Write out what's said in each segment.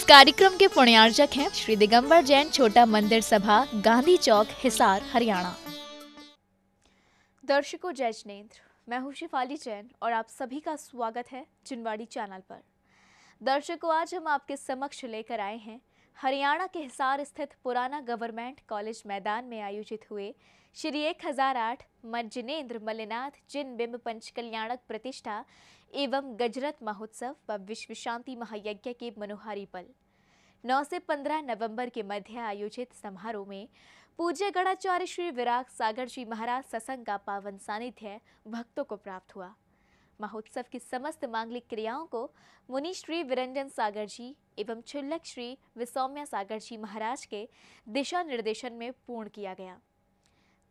कार्यक्रम के पुण्यार्चक हैं श्री दिगंबर जैन छोटा मंदिर सभा, गांधी चौक, हिसार, हरियाणा। दर्शकों जय जिनेंद्र, मैं हूं शिफाली जैन और आप सभी का स्वागत है जिनवाड़ी चैनल पर। दर्शकों आज हम आपके समक्ष लेकर आए हैं हरियाणा के हिसार स्थित पुराना गवर्नमेंट कॉलेज मैदान में आयोजित हुए श्री 1008 मठ जिनेंद्र मल्लिनाथ जिन बिंब पंच कल्याणक प्रतिष्ठा एवं गजरत महोत्सव व विश्व शांति महायज्ञ के मनोहारी पल। 9 से 15 नवंबर के मध्य आयोजित समारोह में पूज्य गणाचार्य श्री विराग सागर जी महाराज सत्संग का पावन सानिध्य भक्तों को प्राप्त हुआ। महोत्सव की समस्त मांगलिक क्रियाओं को मुनि श्री विरंजन सागर जी एवं क्षुल्लक श्री विसौम्य सागर जी महाराज के दिशा निर्देशन में पूर्ण किया गया।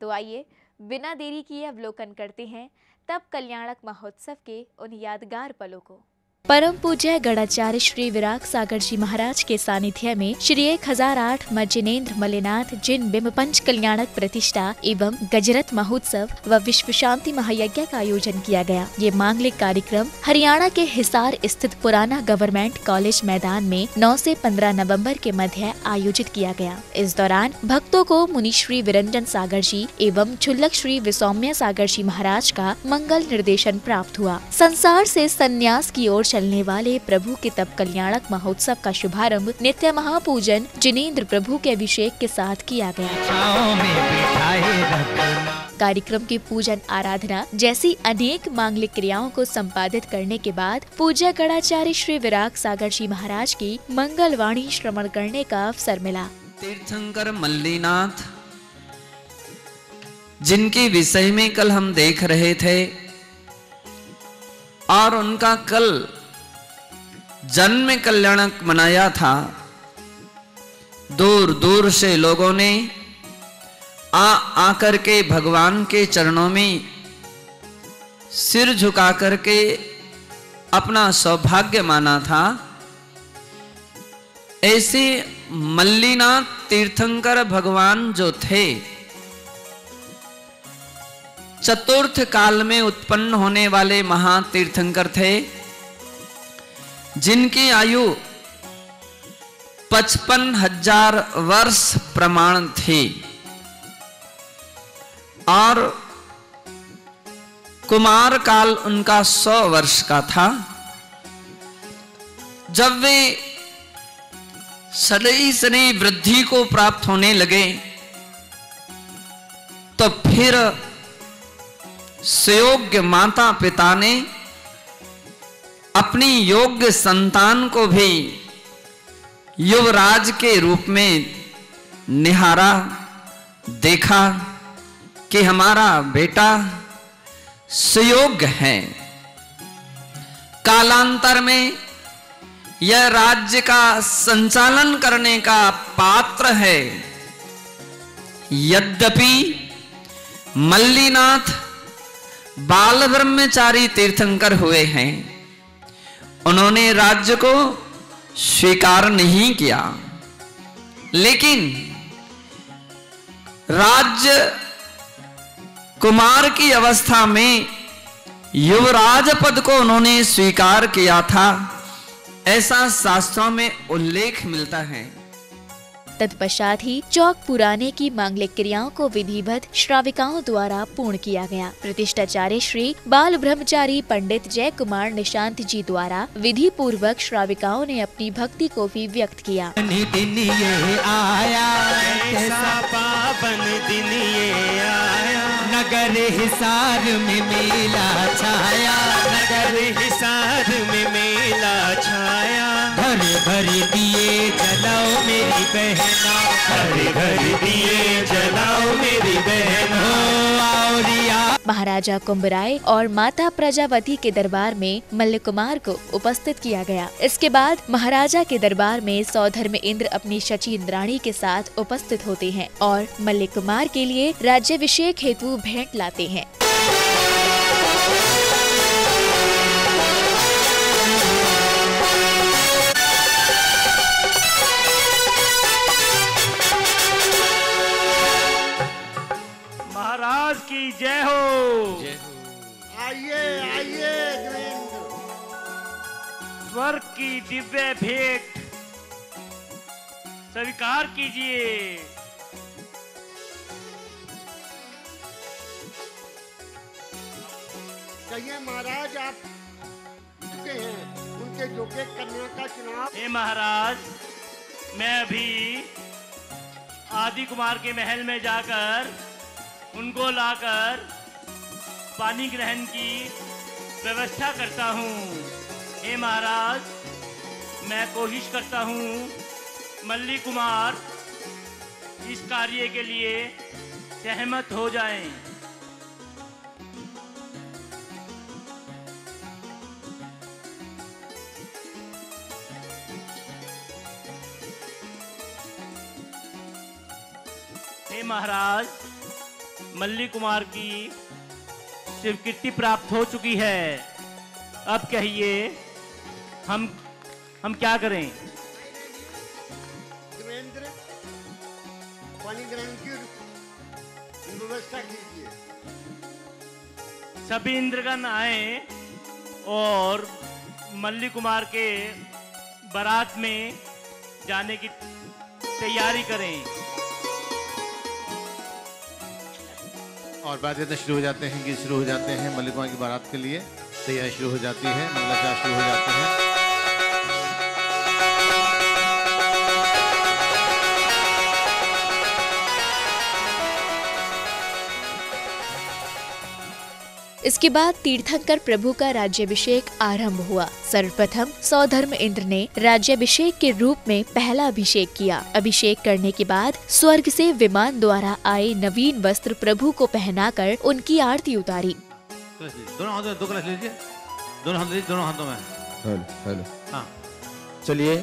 तो आइए बिना देरी किए अवलोकन करते हैं तब कल्याणक महोत्सव के उन यादगार पलों को। परम पूज्य गणाचार्य श्री विराग सागर जी महाराज के सानिध्य में श्री 1008 मठ जिनेंद्र मल्लिनाथ जिन बिंब पंच कल्याणक प्रतिष्ठा एवं गजरत महोत्सव व विश्व शांति महायज्ञ का आयोजन किया गया। ये मांगलिक कार्यक्रम हरियाणा के हिसार स्थित पुराना गवर्नमेंट कॉलेज मैदान में 9 से 15 नवंबर के मध्य आयोजित किया गया। इस दौरान भक्तों को मुनि श्री विरंजन सागर जी एवं क्षुल्लक श्री विसौम्य सागर जी महाराज का मंगल निर्देशन प्राप्त हुआ। संसार से संन्यास की ओर चलने वाले प्रभु के तप कल्याणक महोत्सव का शुभारंभ नित्य महापूजन जिनेंद्र प्रभु के अभिषेक के साथ किया गया। कार्यक्रम की पूजन आराधना जैसी अनेक मांगलिक क्रियाओं को संपादित करने के बाद पूज्य गणाचार्य श्री विराग सागर जी महाराज की मंगल वाणी श्रवण करने का अवसर मिला। तीर्थंकर मल्लिनाथ जिनके विषय में कल हम देख रहे थे और उनका कल जन्म कल्याणक मनाया था। दूर दूर से लोगों ने आकर के भगवान के चरणों में सिर झुका करके अपना सौभाग्य माना था। ऐसे मल्लिनाथ तीर्थंकर भगवान जो थे चतुर्थ काल में उत्पन्न होने वाले महातीर्थंकर थे, जिनकी आयु 55,000 वर्ष प्रमाण थी और कुमार काल उनका 100 वर्ष का था। जब वे शरई शरई वृद्धि को प्राप्त होने लगे तो फिर सुयोग्य माता पिता ने अपनी योग्य संतान को भी युवराज के रूप में निहारा, देखा कि हमारा बेटा सुयोग्य है। कालांतर में यह राज्य का संचालन करने का पात्र है। यद्यपि मल्लिनाथ बाल ब्रह्मचारी तीर्थंकर हुए हैं, उन्होंने राज्य को स्वीकार नहीं किया, लेकिन राज्य कुमार की अवस्था में युवराज पद को उन्होंने स्वीकार किया था। ऐसा शास्त्रों में उल्लेख मिलता है। तत्पश्चात ही चौक पुराने की मांगलिक क्रियाओं को विधिवत श्राविकाओं द्वारा पूर्ण किया गया। प्रतिष्ठाचार्य श्री बाल ब्रह्मचारी पंडित जय कुमार निशांत जी द्वारा विधि पूर्वक श्राविकाओं ने अपनी भक्ति को भी व्यक्त किया। दिन ये आया, कैसा पावन दिन ये आया, नगर हिसार में मेला छाया, नगर हिसार में मेला छाया। घर घर दिए जलाओ मेरी बहना, घर घर दिए जलाओ मेरी बहना। महाराजा कुंभराय और माता प्रजावती के दरबार में मल्ल कुमार को उपस्थित किया गया। इसके बाद महाराजा के दरबार में सौधर्म इंद्र अपनी शची इंद्राणी के साथ उपस्थित होते हैं और मल्ल कुमार के लिए राज्याभिषेक हेतु भेंट लाते हैं। महाराज की जय हो। आइए आइए स्वर्ग की दिव्य भेंट स्वीकार कीजिए। कहिए महाराज, आप चुके हैं उनके योग्य कन्या का चुनाव। हे महाराज, मैं अभी आदि कुमार के महल में जाकर उनको लाकर पानी ग्रहण की व्यवस्था करता हूँ। हे महाराज, मैं कोशिश करता हूँ मल्ली कुमार इस कार्य के लिए सहमत हो जाएं। हे महाराज, मल्ली कुमार की स्वीकृति प्राप्त हो चुकी है। अब कहिए हम क्या करें? देवेंद्र, पानी ग्रहण की व्यवस्था कीजिए। सभी इंद्रगण आए और मल्ली कुमार के बारात में जाने की तैयारी करें। और बात इतने शुरू हो जाते हैं कि शुरू हो जाते हैं मल्ली कुमार की बारात के लिए तैयारी शुरू हो जाती है, मंगलाचार शुरू हो जाते हैं। इसके बाद तीर्थंकर प्रभु का राज्याभिषेक आरंभ हुआ। सर्वप्रथम सौधर्म इंद्र ने राज्याभिषेक के रूप में पहला अभिषेक किया। अभिषेक करने के बाद स्वर्ग से विमान द्वारा आए नवीन वस्त्र प्रभु को पहनाकर उनकी आरती उतारी। दोनों हाथों में 2 कलश लीजिए, दोनों हाथों में। हेलो हाँ, चलिए।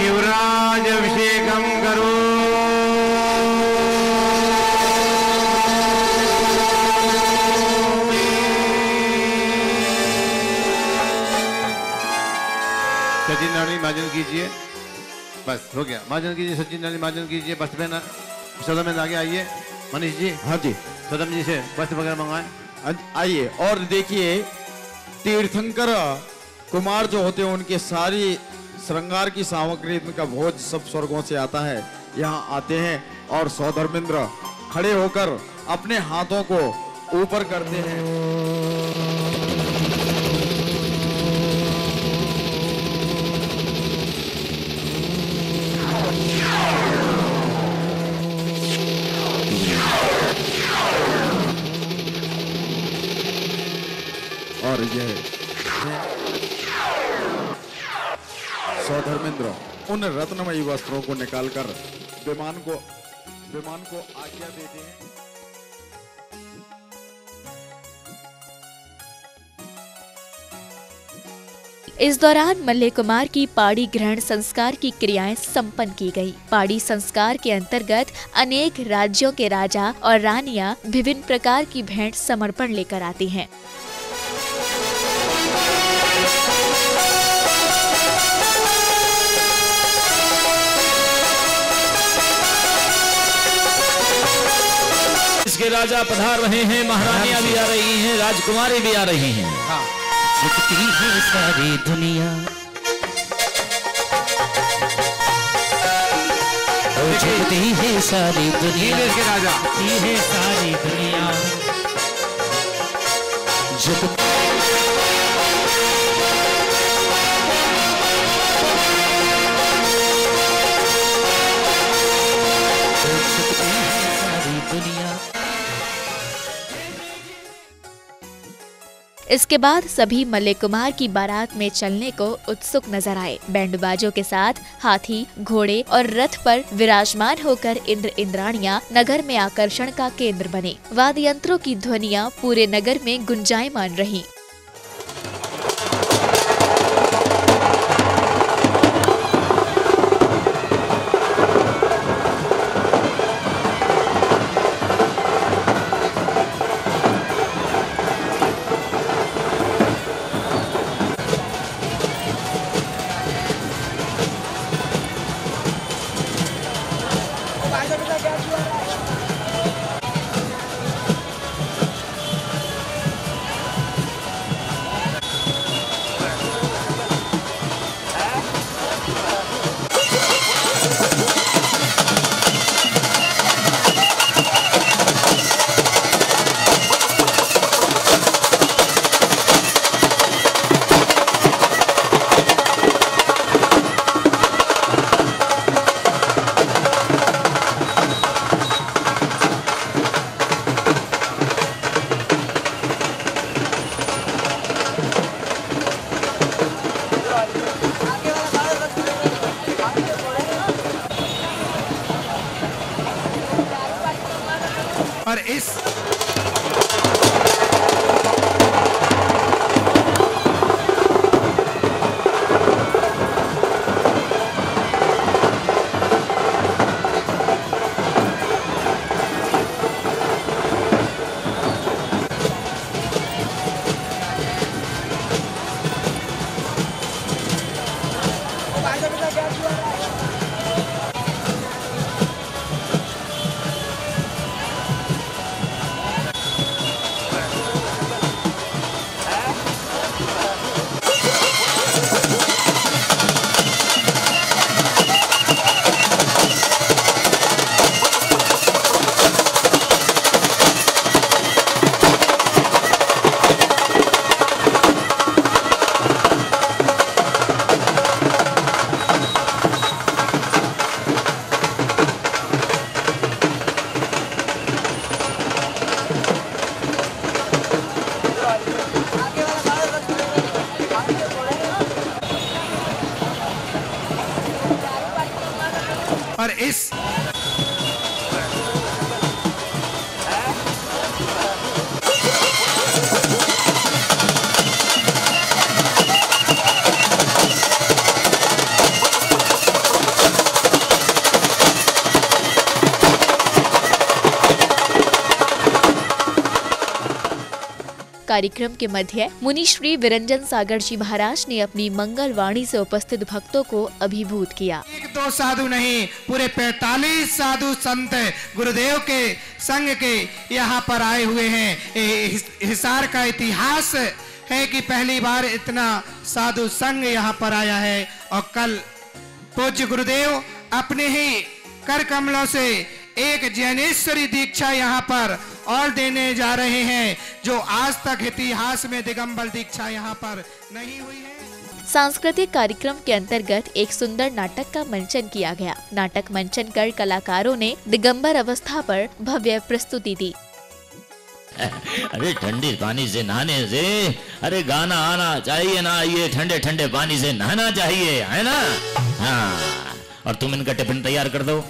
युवराज अभिषेकम करो। सचिन नारायण मार्जन कीजिए, बस हो गया। मार्जन कीजिए, सचिन नारायण मार्जन कीजिए। वस्त्र में सदन में आगे आइए। मनीष जी, हाँ जी, सदन जी से वस्त्र वगैरह मंगवाएं। आइए। और देखिए, तीर्थंकर कुमार जो होते हैं उनके सारी श्रृंगार की सामग्री, इनका भोज सब स्वर्गों से आता है, यहाँ आते हैं और सौधर्मेंद्र खड़े होकर अपने हाथों को ऊपर करते हैं। और यह सौधर्मेंद्र उन रत्नमयी वस्त्रों को निकालकर विमान को आज्ञा देते हैं। इस दौरान मल्ले कुमार की पाड़ी ग्रहण संस्कार की क्रियाएं संपन्न की गई। पाड़ी संस्कार के अंतर्गत अनेक राज्यों के राजा और रानियां विभिन्न प्रकार की भेंट समर्पण लेकर आती हैं। इसके राजा पधार रहे हैं, महारानियां भी आ रही हैं, राजकुमारी भी आ रही हैं। हाँ, झुकती है सारी दुनिया, झुकती है सारी दुनिया, इसके राजा झुकती है सारी दुनिया, झुकती है सारी दुनिया। इसके बाद सभी मल्ले कुमार की बारात में चलने को उत्सुक नजर आए। बैंड बाजों के साथ हाथी, घोड़े और रथ पर विराजमान होकर इंद्र इंद्राणियां नगर में आकर्षण का केंद्र बने। वाद्य यंत्रों की ध्वनियां पूरे नगर में गुंजायमान रहीं। इस और इस कार्यक्रम के मध्य मुनि श्री विरंजन सागर जी महाराज ने अपनी मंगल वाणी से उपस्थित भक्तों को अभिभूत किया। एक दो साधु नहीं, पूरे 45 साधु संत गुरुदेव के संग के यहाँ पर आए हुए हैं। हिसार का इतिहास है कि पहली बार इतना साधु संग यहाँ पर आया है। और कल पूज्य गुरुदेव अपने ही कर कमलों से एक ज्ञानेश्वरी दीक्षा यहाँ पर और देने जा रहे हैं, जो आज तक इतिहास में दिगंबर दीक्षा यहाँ पर नहीं हुई है। सांस्कृतिक कार्यक्रम के अंतर्गत एक सुंदर नाटक का मंचन किया गया। नाटक मंचन कर कलाकारों ने दिगंबर अवस्था पर भव्य प्रस्तुति दी। अरे ठंडे पानी से नहाने से अरे गाना आना चाहिए ना, ये ठंडे ठंडे पानी से नहाना चाहिए, है ना? हाँ, और तुम इनका टिफिन तैयार कर दो,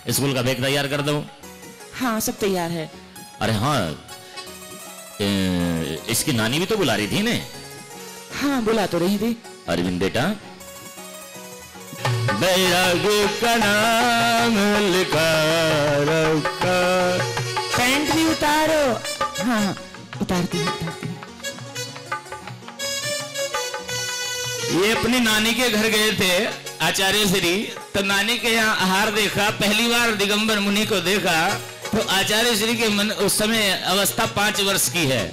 स्कूल का बैग तैयार कर दो। हाँ, सब तैयार है। अरे हाँ, इसकी नानी भी तो बुला रही थी ने? हाँ, बुला तो रही थी। अरविंद बेटा, बैराग का नाम लिखा रखा, पैंट भी उतारो। हाँ, उतारती हूँ। ये अपनी नानी के घर गए थे आचार्य श्री, तो नानी के यहाँ आहार देखा, पहली बार दिगंबर मुनि को देखा, तो आचार्य श्री के मन उस समय अवस्था 5 वर्ष की है।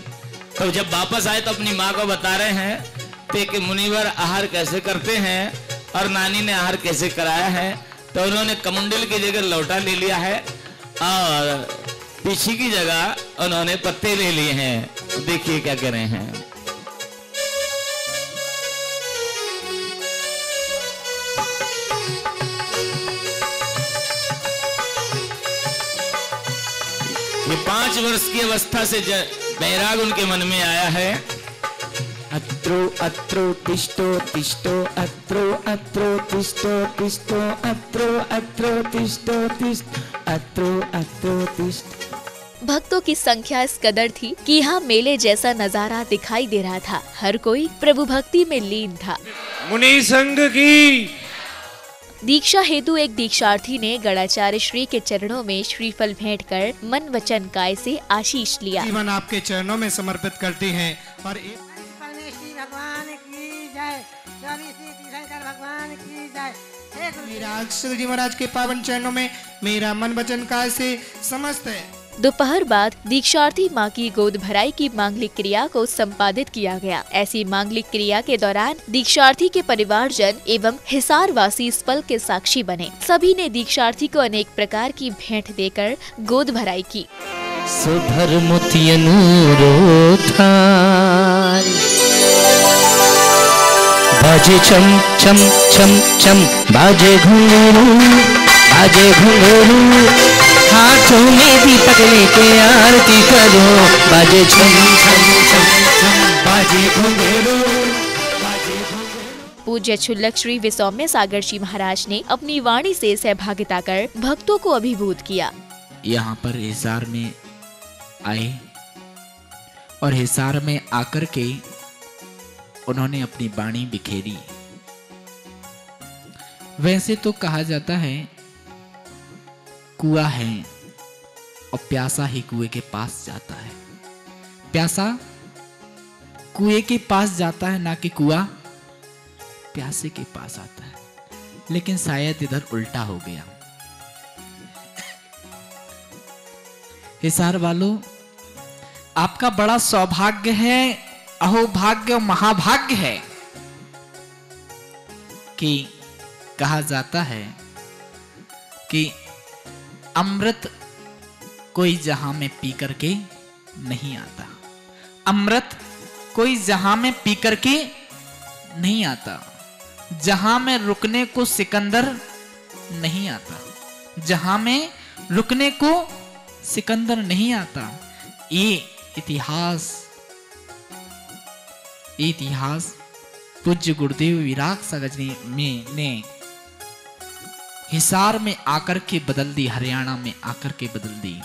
तो जब वापस आए तो अपनी माँ को बता रहे हैं कि मुनिवर आहार कैसे करते हैं और नानी ने आहार कैसे कराया है। तो उन्होंने कमंडल की जगह लौटा ले लिया है और पीछे की जगह उन्होंने पत्ते ले लिए हैं। देखिए क्या कर रहे हैं। ये 5 वर्ष की अवस्था से बैराग उनके मन में आया है। अत्रो अत्रो तिष्ठो तिष्ठो, अत्रो अत्रो तिष्ठो तिष्ठो, अत्रो अत्रो तिष्ठो तिष्ठ, अत्रो अत्रो तिष्ठ। भक्तों की संख्या इस कदर थी कि यहाँ मेले जैसा नजारा दिखाई दे रहा था। हर कोई प्रभु भक्ति में लीन था। मुनि संघ की दीक्षा हेतु एक दीक्षार्थी ने गणाचार्य श्री के चरणों में श्रीफल भेंट कर मन वचन काय से आशीष लिया। जीवन आपके चरणों में समर्पित करती हैं। और भगवान की जय, भगवान की जय। मेरा श्री जी महाराज के पावन चरणों में मेरा मन वचन काय से समस्त है। दोपहर बाद दीक्षार्थी मां की गोद भराई की मांगलिक क्रिया को संपादित किया गया। ऐसी मांगलिक क्रिया के दौरान दीक्षार्थी के परिवारजन एवं हिसार वासी इस पल के साक्षी बने। सभी ने दीक्षार्थी को अनेक प्रकार की भेंट देकर गोद भराई की। सुधर मोतियनूरो थाल, बाजे चम चम चम चम, बाजे घुंघरू, बाजे घुंघरू, हाथों में दीपक लेके आरती करो, बाजे छम छम छम छम, बाजे घुंघरू, बाजे घुंघरू। पूज्य छुल्लक श्री विसौम्य सागर जी महाराज ने अपनी वाणी से सहभागिता कर भक्तों को अभिभूत किया। यहाँ पर हिसार में आए और हिसार में आकर के उन्होंने अपनी वाणी बिखेरी। वैसे तो कहा जाता है कुआं है और प्यासा ही कुएं के पास जाता है, प्यासा कुएं के पास जाता है, ना कि कुआं प्यासे के पास आता है। लेकिन शायद इधर उल्टा हो गया। हिसार वालों, आपका बड़ा सौभाग्य है, अहोभाग्य और महाभाग्य है कि कहा जाता है कि अमृत कोई जहां में पी करके नहीं आता, अमृत कोई जहां में पी करके नहीं आता, जहां में रुकने को सिकंदर नहीं आता, जहां में रुकने को सिकंदर नहीं आता। ये इतिहास पूज्य गुरुदेव विराग सागर ने हिसार में आकर के बदल दी, हरियाणा में आकर के बदल दी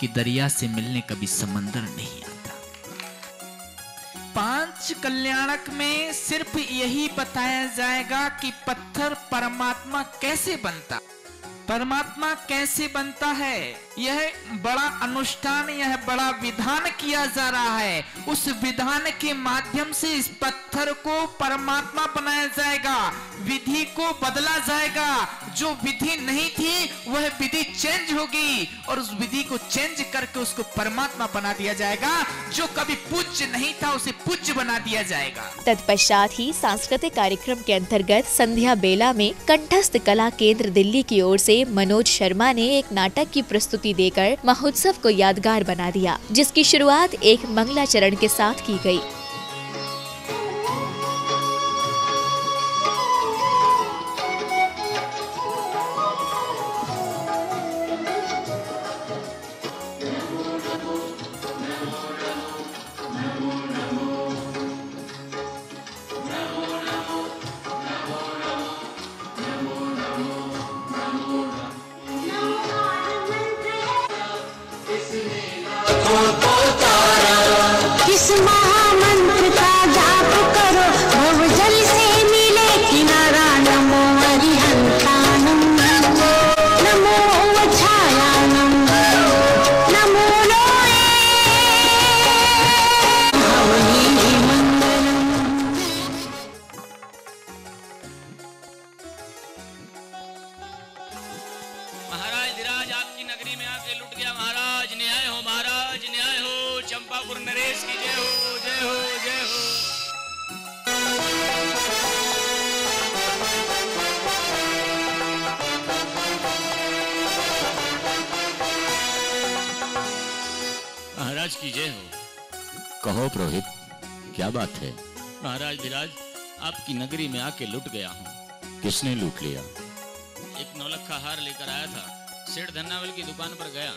कि दरिया से मिलने कभी समंदर नहीं आता। पांच कल्याणक में सिर्फ यही बताया जाएगा कि पत्थर परमात्मा कैसे बनता, परमात्मा कैसे बनता है। यह बड़ा अनुष्ठान, यह बड़ा विधान किया जा रहा है। उस विधान के माध्यम से इस पत्थर को परमात्मा बनाया जाएगा, विधि को बदला जाएगा। जो विधि नहीं थी वह विधि चेंज होगी और उस विधि को चेंज करके उसको परमात्मा बना दिया जाएगा। जो कभी पूज्य नहीं था उसे पूज्य बना दिया जाएगा। तत्पश्चात ही सांस्कृतिक कार्यक्रम के अंतर्गत संध्या बेला में कंठस्थ कला केंद्र दिल्ली की ओर से मनोज शर्मा ने एक नाटक की प्रस्तुति देकर महोत्सव को यादगार बना दिया, जिसकी शुरुआत एक मंगलाचरण के साथ की गई। किस महामंत्र का जाप करो, भव जल से मिले किनारा। नमो हरिहंतानम, नमो वच्छायानम, नमो लोए भवनी मंगलम। महाराज धीराज आपकी नगरी में आके लुट गया। महाराज न्याय हो, महाराज न्याय हो। चंपापुर नरेश की जय हो, जय हो, जय हो। महाराज की जय हो। कहो पुरोहित, क्या बात है? महाराज धीराज आपकी नगरी में आके लुट गया हूँ। किसने लूट लिया? एक नौलखा हार लेकर आया था, सेठ धन्नावल की दुकान पर गया।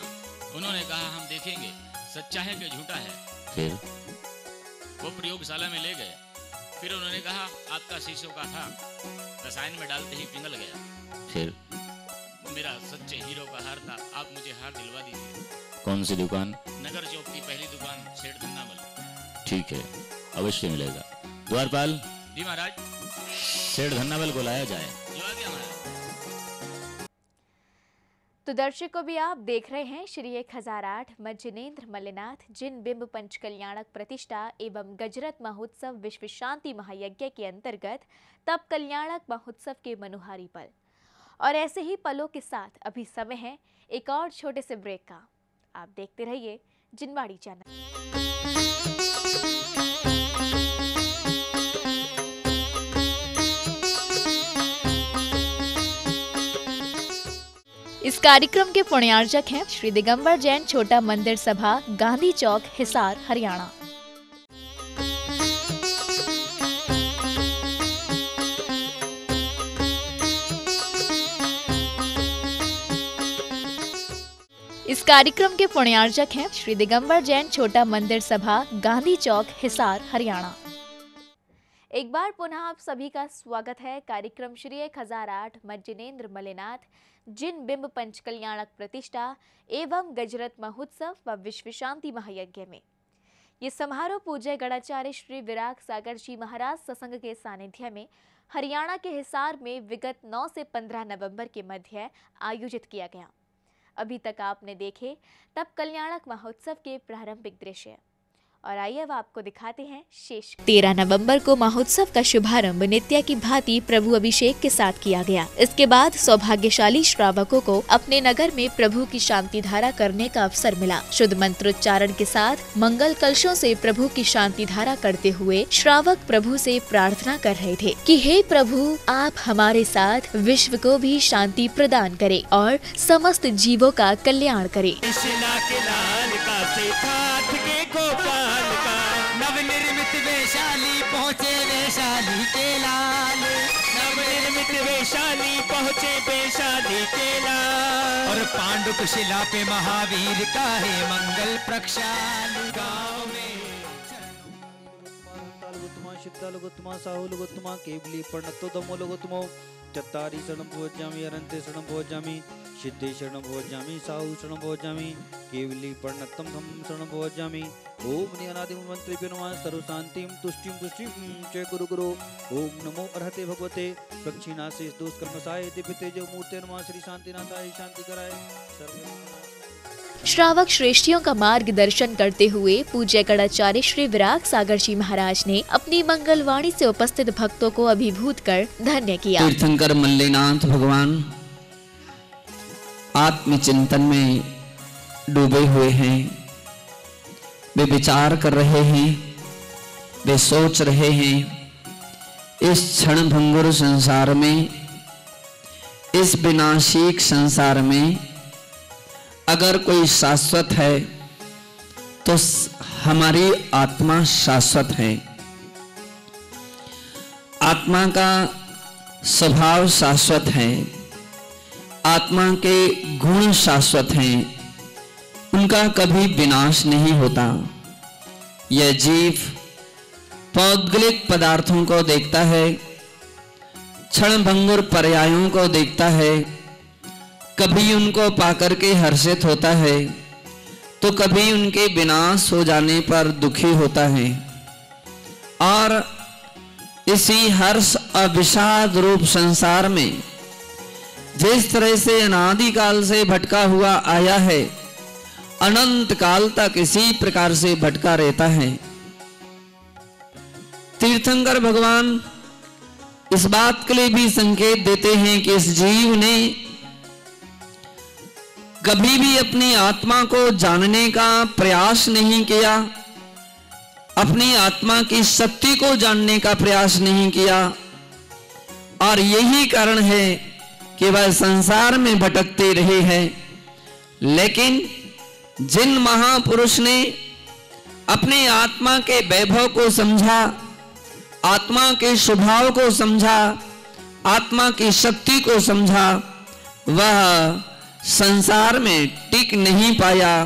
उन्होंने कहा हम देखेंगे सच्चा है कि झूठा है। फिर वो प्रयोगशाला में ले गए। फिर उन्होंने कहा आपका शीशों का था, रसायन में डालते ही पिघल गया। फिर मेरा सच्चे हीरो का हार था, आप मुझे हार दिलवा दीजिए। कौन सी दुकान? नगर चौक की पहली दुकान, सेठ धन्नावल। ठीक है, अवश्य मिलेगा। द्वारपाल। जी महाराज। सेठ धन्नावल को लाया जाए। जो आ गया महाराज। तो दर्शकों भी आप देख रहे हैं श्री 1008 जिनेंद्र मल्लिनाथ जिन बिंब पंच कल्याणक प्रतिष्ठा एवं गजरत महोत्सव विश्व शांति महायज्ञ के अंतर्गत तप कल्याणक महोत्सव के मनोहारी पल। और ऐसे ही पलों के साथ अभी समय है एक और छोटे से ब्रेक का। आप देखते रहिए जिनवाड़ी चैनल। इस कार्यक्रम के पुण्यार्जक हैं श्री दिगंबर जैन छोटा मंदिर सभा, गांधी चौक, हिसार, हरियाणा। इस कार्यक्रम के पुण्यार्जक हैं श्री दिगंबर जैन छोटा मंदिर सभा, गांधी चौक, हिसार, हरियाणा। एक बार पुनः आप सभी का स्वागत है कार्यक्रम श्री 1008 जिनेंद्र मल्लिनाथ जिन बिंब पंच कल्याणक प्रतिष्ठा एवं गजरत महोत्सव व विश्व शांति महायज्ञ में। ये समारोह पूज्य गणाचार्य श्री विराग सागर जी महाराज सत्संग के सानिध्य में हरियाणा के हिसार में विगत 9 से 15 नवंबर के मध्य आयोजित किया गया। अभी तक आपने देखे तब कल्याणक महोत्सव के प्रारंभिक दृश्य, और आइए अब आपको दिखाते हैं शेष। 13 नवंबर को महोत्सव का शुभारंभ नित्य की भांति प्रभु अभिषेक के साथ किया गया। इसके बाद सौभाग्यशाली श्रावकों को अपने नगर में प्रभु की शांति धारा करने का अवसर मिला। शुद्ध मंत्रोच्चारण के साथ मंगल कलशों से प्रभु की शांति धारा करते हुए श्रावक प्रभु से प्रार्थना कर रहे थे कि हे प्रभु, आप हमारे साथ विश्व को भी शांति प्रदान करें और समस्त जीवों का कल्याण करें। नवनिर्मित वैशाली पहुँचे वैशाली के लाल, नवनिर्मित वैशाली पहुँचे वैशाली के लाल, और पांडुक शिला पे महावीर का है मंगल प्रक्षाल। गाँव में सिद्धालुगोत्तमा साहुलुगोत्तमा केवली पर्णतो दमोलुगोत्तमो चत्तारी शरणं भोजामि अनंते शरणं भोजामि सिद्धे शरणं भोजामि साहु शरणं भोजामि केवली पर्णतम धम शरणं भोजामि। ओम नियनादि मंत्रेभ्यो नमः सर्व शांतिं तुष्टिं जय गुरु गुरु। ओम नमो अर्हते भगवते प्रक्षिणाशेष दोष कर्मसाय दिव्य तेजो मूर्ते नमः श्री शांतिनाथाय शांति कराय। श्रावक श्रेष्ठियों का मार्गदर्शन करते हुए पूज्य गणाचार्य श्री विराग सागर जी महाराज ने अपनी मंगलवाणी से उपस्थित भक्तों को अभिभूत कर धन्य किया। तीर्थंकर मल्लीनाथ भगवान आत्मचिंतन में डूबे हुए हैं। वे विचार कर रहे हैं, वे सोच रहे हैं, इस क्षण भंगुर संसार में, इस विनाशिक संसार में अगर कोई शाश्वत है तो हमारी आत्मा शाश्वत है। आत्मा का स्वभाव शाश्वत है, आत्मा के गुण शाश्वत हैं, उनका कभी विनाश नहीं होता। यह जीव पौद्गलिक पदार्थों को देखता है, क्षण भंगुर पर्यायों को देखता है, कभी उनको पाकर के हर्षित होता है तो कभी उनके विनाश हो जाने पर दुखी होता है। और इसी हर्ष और विषाद रूप संसार में जिस तरह से अनादिकाल से भटका हुआ आया है, अनंत काल तक इसी प्रकार से भटका रहता है। तीर्थंकर भगवान इस बात के लिए भी संकेत देते हैं कि इस जीव ने कभी भी अपनी आत्मा को जानने का प्रयास नहीं किया, अपनी आत्मा की शक्ति को जानने का प्रयास नहीं किया, और यही कारण है कि वह संसार में भटकते रहे हैं। लेकिन जिन महापुरुष ने अपनी आत्मा के वैभव को समझा, आत्मा के स्वभाव को समझा, आत्मा की शक्ति को समझा, वह संसार में टिक नहीं पाया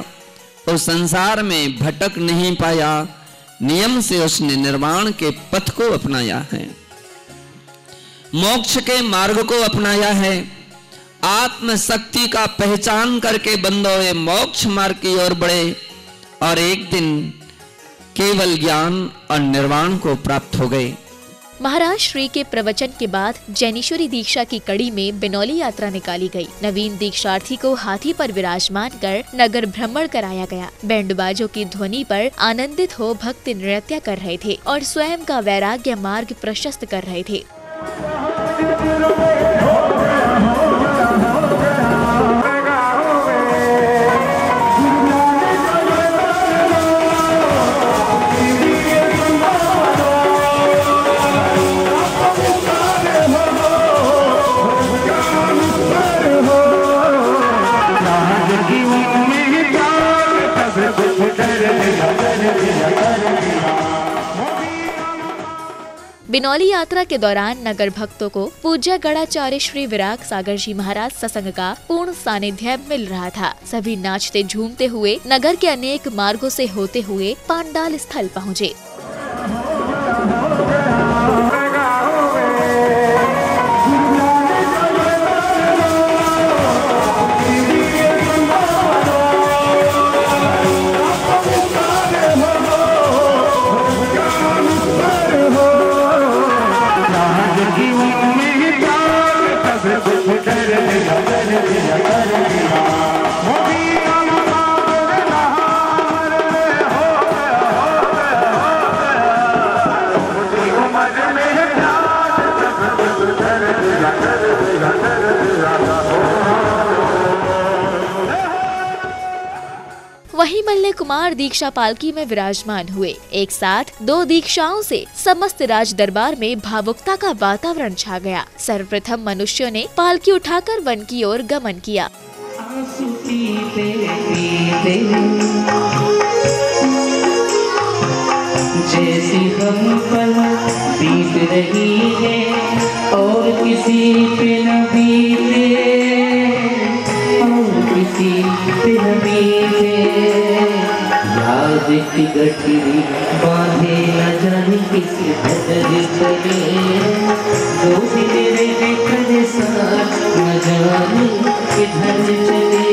और संसार में भटक नहीं पाया। नियम से उसने निर्वाण के पथ को अपनाया है, मोक्ष के मार्ग को अपनाया है। आत्म शक्ति का पहचान करके बंदों मोक्ष मार्ग की ओर बढ़े और एक दिन केवल ज्ञान और निर्वाण को प्राप्त हो गए। महाराज श्री के प्रवचन के बाद जैनेश्वरी दीक्षा की कड़ी में बिनौली यात्रा निकाली गई। नवीन दीक्षार्थी को हाथी पर विराजमान कर नगर भ्रमण कराया गया। बैंडबाजों की ध्वनि पर आनंदित हो भक्त नृत्य कर रहे थे और स्वयं का वैराग्य मार्ग प्रशस्त कर रहे थे। बिनौली यात्रा के दौरान नगर भक्तों को पूज्य गणाचार्य श्री विराग सागर जी महाराज सत्संग का पूर्ण सानिध्य मिल रहा था। सभी नाचते झूमते हुए नगर के अनेक मार्गों से होते हुए पांडाल स्थल पहुँचे। कुमार दीक्षा पालकी में विराजमान हुए। एक साथ 2 दीक्षाओं से समस्त राज दरबार में भावुकता का वातावरण छा गया। सर्वप्रथम मनुष्यों ने पालकी उठाकर वन की ओर गमन किया। जैसी हम पल बीत रही है और किसी पे न बीते, और किसी पे न बीते, याद की गठरी बांधे न जाने किसी नजर चले, दो मेरे बेखरे साथ न जाने किधर चले,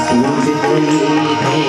टूट गई है।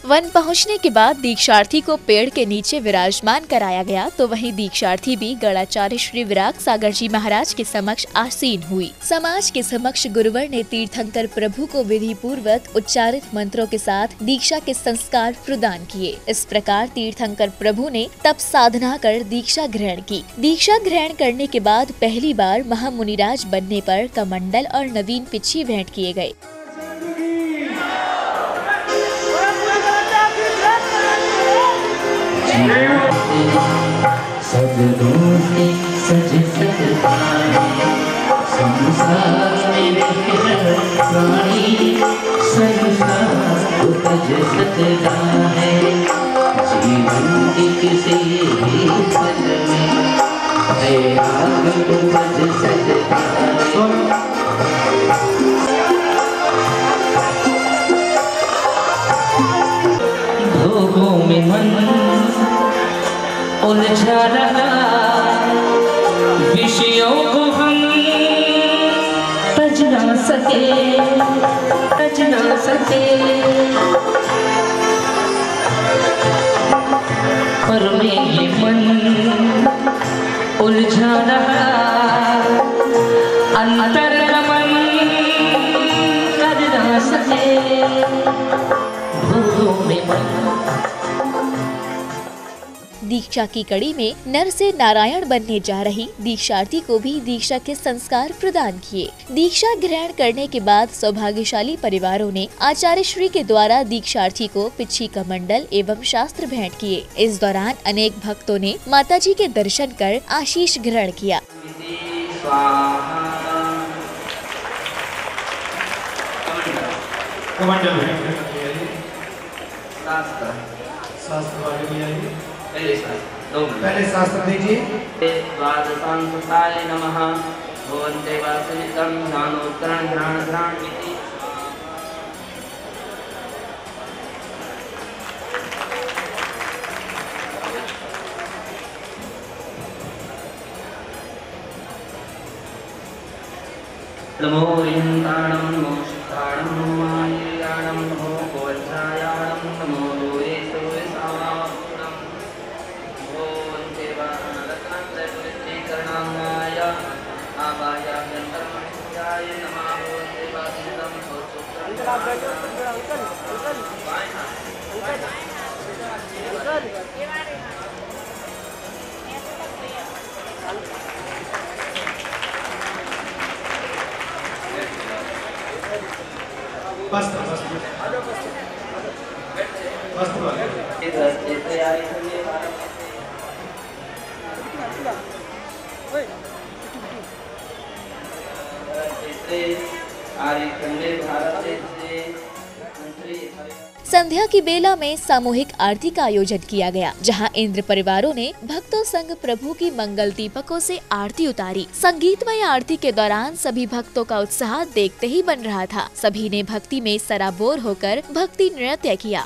वन पहुंचने के बाद दीक्षार्थी को पेड़ के नीचे विराजमान कराया गया, तो वहीं दीक्षार्थी भी गणाचार्य श्री विराग सागर जी महाराज के समक्ष आसीन हुई। समाज के समक्ष गुरुवर ने तीर्थंकर प्रभु को विधि पूर्वक उच्चारित मंत्रों के साथ दीक्षा के संस्कार प्रदान किए। इस प्रकार तीर्थंकर प्रभु ने तप साधना कर दीक्षा ग्रहण की। दीक्षा ग्रहण करने के बाद पहली बार महामुनिराज बनने पर कमंडल और नवीन पिच्छी भेंट किए गए। सजदों से सज सकता है संसार में प्राणी, संसार उपज सकता है जीवन किसी पल में है, आग उपज सकता है। भोगों में मन उलझा रहा, विषयों को हम तज ना सके, पर में ये मन उलझा रहा, अंतर गमन कर ना सके, भूलों में मन। दीक्षा की कड़ी में नर से नारायण बनने जा रही दीक्षार्थी को भी दीक्षा के संस्कार प्रदान किए। दीक्षा ग्रहण करने के बाद सौभाग्यशाली परिवारों ने आचार्य श्री के द्वारा दीक्षार्थी को पिच्छी कमंडल एवं शास्त्र भेंट किए। इस दौरान अनेक भक्तों ने माताजी के दर्शन कर आशीष ग्रहण किया। पहले शास्त्र दीजिए। द्वादशांताय नमः भवन्ते वासनिकं ध्यानोत्तरं ध्यान इति। नमो ओरियंताणं नमो शुद्धाणं नमो माययाणं नमो गोवत्सायाणं नमो लोये सोये सावापुणं भवन्ते वासनिकरणाय आवायाभ्यन्तरमणिजाय नमः भवन्ते वासनिकं संध्या की बेला में सामूहिक आरती का आयोजन किया गया, जहां इंद्र परिवारों ने भक्तों संग प्रभु की मंगल दीपकों से आरती उतारी। संगीतमय आरती के दौरान सभी भक्तों का उत्साह देखते ही बन रहा था। सभी ने भक्ति में सराबोर होकर भक्ति नृत्य किया।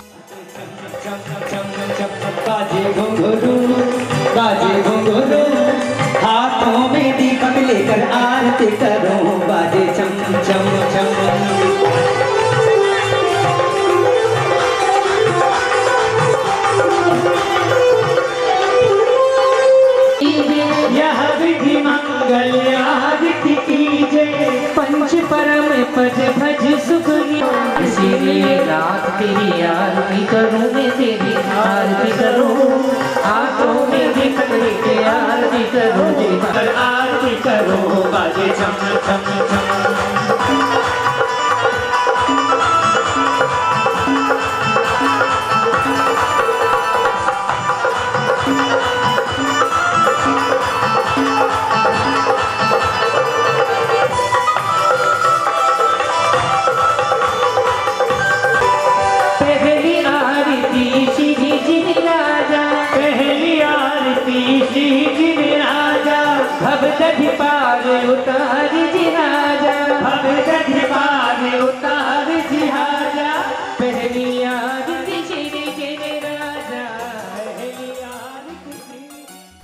हाथों में दीपक लेकर आरती करो, बाजे चम चम चम। यह विधि मंगल्यादिति कीजिए, पंच परम पद भज सुख। इसीलिए रात तेरी आरती करूं मैं, तेरी आरती करूं, हाथों में दीपक लेके आरती करूं, दीपक आरती करूं, बाजे चम चम चम।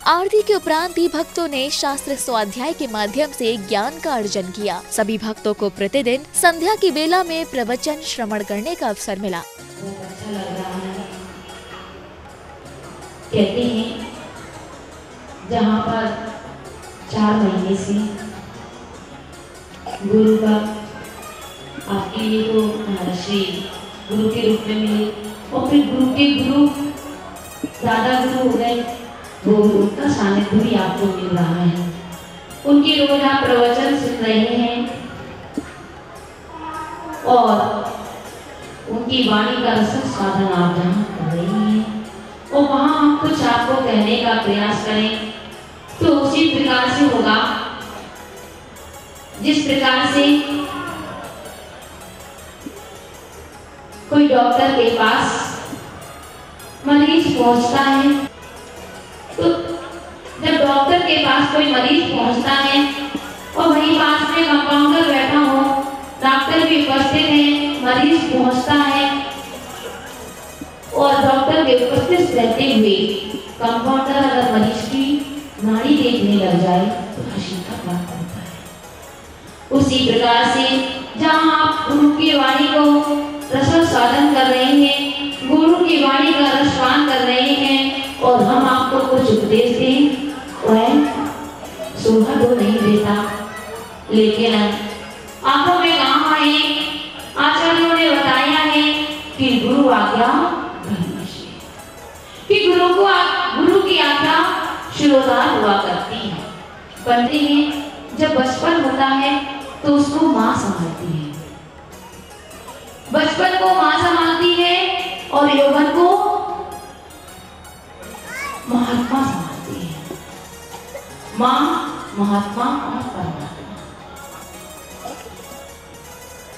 आरती के उपरांत भी भक्तों ने शास्त्र स्वाध्याय के माध्यम से ज्ञान का अर्जन किया। सभी भक्तों को प्रतिदिन संध्या की बेला में प्रवचन श्रवण करने का अवसर मिला। अच्छा लग रहा है। कहते हैं जहाँ पर 4 महीने से गुरु का आपके लिए तो श्री गुरु के रूप में मिले और फिर गुरु के गुरु दादा गुरु हो गए, वो उनका सानिध्य भी आपको मिल रहा है। उनकी रोज आप प्रवचन सुन रहे हैं और उनकी वाणी का रसद साधन आप जहाँ कर रही हैं और वहाँ हम कुछ आपको कहने का प्रयास करें तो उसी प्रकार से होगा जिस प्रकार से कोई डॉक्टर के पास मरीज पहुंचता है, तो जब डॉक्टर के पास कोई मरीज पहुंचता है और वहीं पास में कंपाउंडर बैठा हो, डॉक्टर भी उपस्थित है, मरीज पहुंचता है और डॉक्टर के उपस्थित रहते हुए कंपाउंडर अगर मरीज की नाड़ी देखने लग जाए तो हंसी का बात होता है। उसी प्रकार से जहाँ आप गुरु की वाणी को रसद साधन कर रहे हैं, गुरु की वाणी का रसपान कर रहे हैं और हम आपको कुछ उपदेश दें, वह शोभा तो नहीं देता, लेकिन आंखों में कहा है, आचार्यों ने बताया है कि गुरु आज्ञा कि गुरु की आज्ञा शिरोधार हुआ करती है। कहते हैं जब बचपन होता है तो उसको माँ संभालती है, बचपन को माँ संभालती है और यौवन को महात्मा संभालती है। माँ, महात्मा और परमात्मा,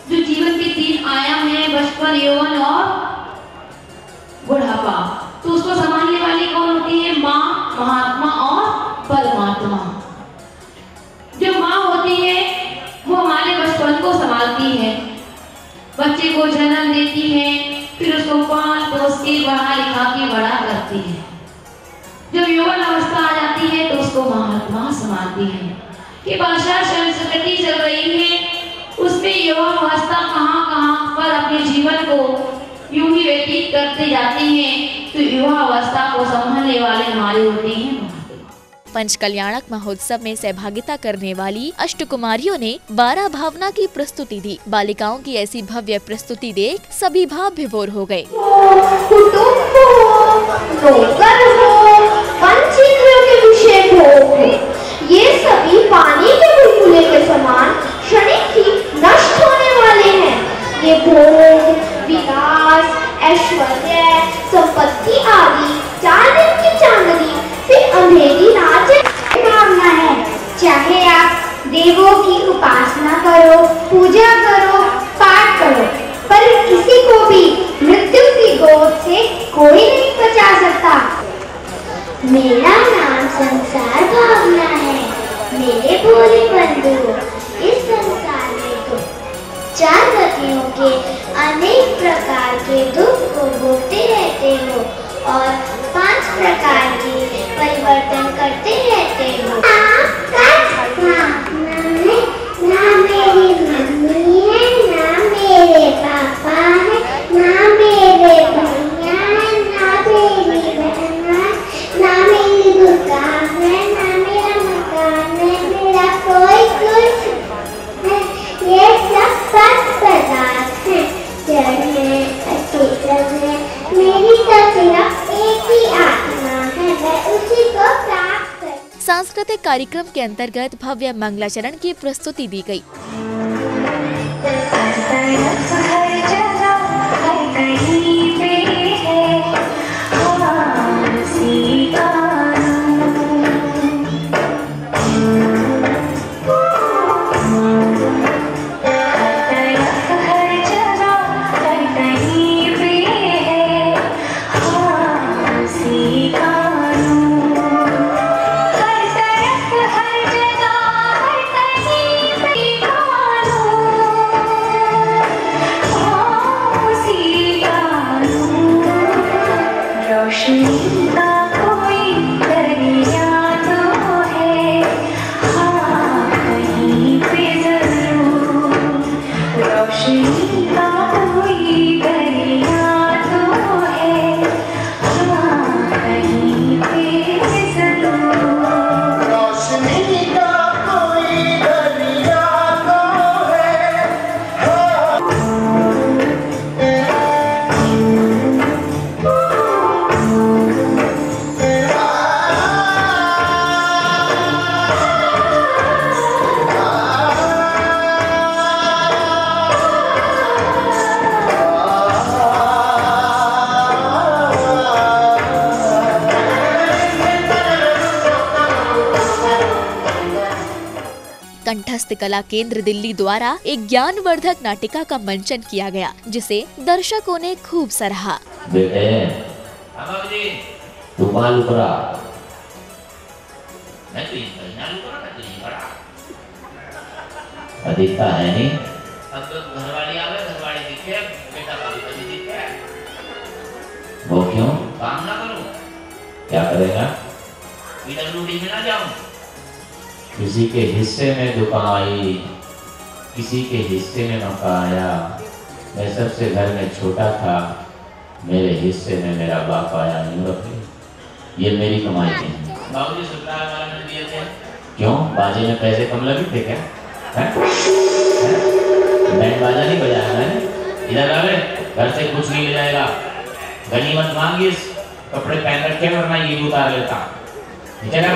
जो जीवन के 3 आयाम हैं, बचपन, यौवन और बुढ़ापा, तो उसको संभालने वाली कौन होती है? माँ, महात्मा और परमात्मा। जो माँ होती है वो हमारे बचपन को संभालती है, बच्चे को जन्म देती है, फिर उसको पाल पोस के पढ़ा लिखा के बड़ा करती है। जब यौवन अवस्था आ जाती है तो उसको महात्मा संभालती है। कि भाषा संस्कृति चल रही है, उसमें यौवन अवस्था कहाँ कहाँ पर अपने जीवन को यूं ही व्यतीत करते जाते हैं, तो युवा अवस्था को संभालने वाले हमारे होते हैं। पंचकल्याणक महोत्सव में सहभागिता करने वाली अष्टकुमारियों ने 12 भावना की प्रस्तुति दी। बालिकाओं की ऐसी भव्य प्रस्तुति देख सभी भाव विभोर हो गए। ये सभी पानी के बुलबुले के समान क्षणिक ही नष्ट होने वाले हैं। ये भोग, विलास, ऐश्वर्य, संपत्ति आदि 4 दिन की चांदनी फिर अंधेरी रात भावना है। चाहे आप देवों की उपासना करो, पूजा करो, पाठ करो, पर किसी को भी मृत्यु की गोद से कोई नहीं बचा सकता। मेरा नाम संसार भावना है। मेरे भोले बंधु, इस संसार में तो 4 गतियों के अनेक प्रकार के दुख को भोगते रहते हो और 5 प्रकार के परिवर्तन करते रहते हो। ना मेरी मम्मी है, ना मेरे पापा है, ना मेरे भैया है, ना मेरी बहन है, ना मेरी दुकान है, ना मेरा मकान है, मेरा कोई कुछ है। ये सब 5 पदार्थ है, जड़ है, अचेतन है। मेरी तो सिर्फ एक ही आत्मा है, मैं उसी को प्राप्त कर। सांस्कृतिक कार्यक्रम के अंतर्गत भव्य मंगलाचरण की प्रस्तुति दी गई। रोशनी का कोई दरिया कंठस्थ कला केंद्र दिल्ली द्वारा एक ज्ञानवर्धक नाटिका का मंचन किया गया, जिसे दर्शकों ने खूब सराहा। बेटे तू मालू करा, मैं तो अधिकता है नहीं। अब तो घरवाली आवे, घरवाली दिखे, बेटा कभी दिखे। वो क्यों? काम ना करूं? क्या करेगा? PWD में ना जाऊं? किसी के हिस्से में दुकान आई, किसी के हिस्से में मौका आया। मैं सबसे घर में छोटा था, मेरे हिस्से में मेरा बाप आया। यूं रखे, ये मेरी कमाई के हैं। बाबूजी ससुराल वाले ने दिए थे। क्यों? बाजे में पैसे कम लगे थे क्या? बैंड बाजा नहीं बजाया मैंने। इधर आवे, घर से कुछ नहीं ले जाएगा। गनीमत मांगिस, कपड़े पहन रखे वरना ये उतार लेता। ठीक है ना?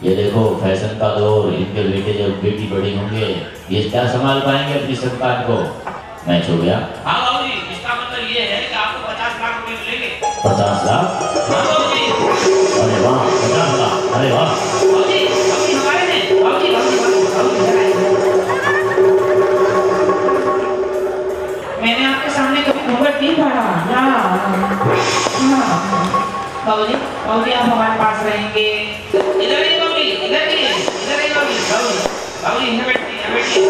ये देखो फैशन का दौर, इनके बेटे जब बेटी बड़ी होंगे ये क्या संभाल पाएंगे अपनी संतान को? मैच हो गया। हाँ बाबूजी, इसका मतलब ये है कि आपको 50 लाख रुपए मिलेंगे। 50 लाख? हाँ बाबूजी। अरे वाह, 50 लाख, अरे वाह। बाबूजी, अभी हमारे में, बाबूजी, मैंने आपके सामने कभी घूंघट नहीं पड़ा ना। बाबूजी, बाबूजी आप हमारे पास रहेंगे। इधर ही बाबूजी, इधर ही, इधर ही बाबूजी, बाबूजी यहाँ बैठिए, यहाँ बैठिए।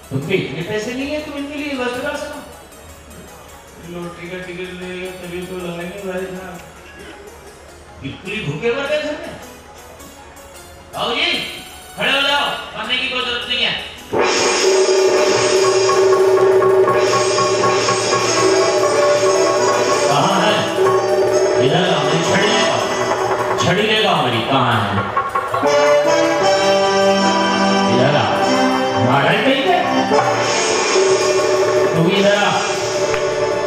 तुमके इतने पैसे नहीं है, तुम इनके लिए वस्तु कर सको। लॉटरी का टिकट लेगा तभी तो लगाएंगे भाई साहब। बिल्कुल ही भूखे मर गए घर में। बाबूजी खड़े हो जाओ, मरने की कोई जरूरत नहीं है। कहाँ है? इधर आओ, मेरी छड़ी लेगा, छड़ी लेगा मेरी। कहाँ है? इधर आ, मारा ही कहीं पे। तू इधर आ,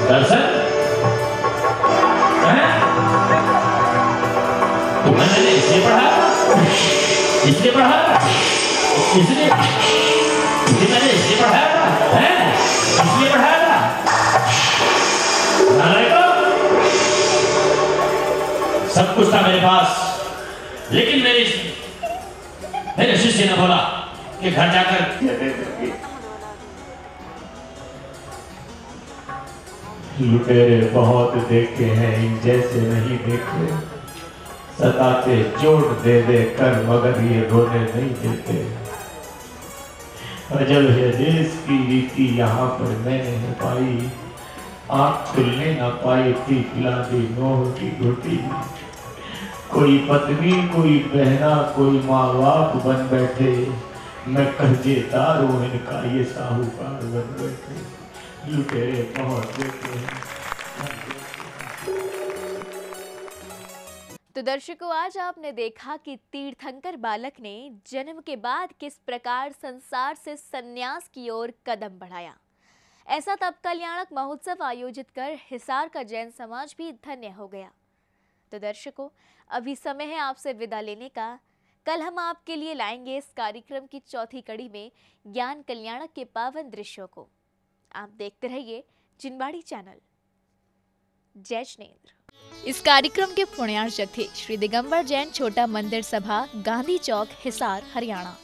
दर्शन तो मैंने इसलिए पढ़ाया, इसलिए पढ़ाया, इसलिए मैंने इसलिए पढ़ाया था, हैं? इसलिए पढ़ाया था। सब कुछ था मेरे पास, लेकिन मेरे शिष्य ने बोला कि घर जाकर लुटेरे बहुत देखे हैं, इन जैसे नहीं देखे। सताते चोट दे दे कर मगर ये रोने नहीं देते। अजब है देश की रीति, यहाँ पर मैंने न पाई। आँख खुलने न पाई थी, पिला दी नोह की घुटी। कोई पत्नी, कोई बहना, कोई माँ बाप बन बैठे। मैं कर्जेदार हूँ इनका, ये साहूकार बन बैठे। लुटेरे बहुत देखे हैं। तो दर्शकों, आज आपने देखा कि तीर्थंकर बालक ने जन्म के बाद किस प्रकार संसार से संन्यास की ओर कदम बढ़ाया। ऐसा तब कल्याणक महोत्सव आयोजित कर हिसार का जैन समाज भी धन्य हो गया। तो दर्शकों, अभी समय है आपसे विदा लेने का। कल हम आपके लिए लाएंगे इस कार्यक्रम की चौथी कड़ी में ज्ञान कल्याणक के पावन दृश्यों को। आप देखते रहिए जिनवाड़ी चैनल। जय जिनेंद्र। इस कार्यक्रम के पुण्यार्चक थे श्री दिगंबर जैन छोटा मंदिर सभा, गांधी चौक, हिसार, हरियाणा।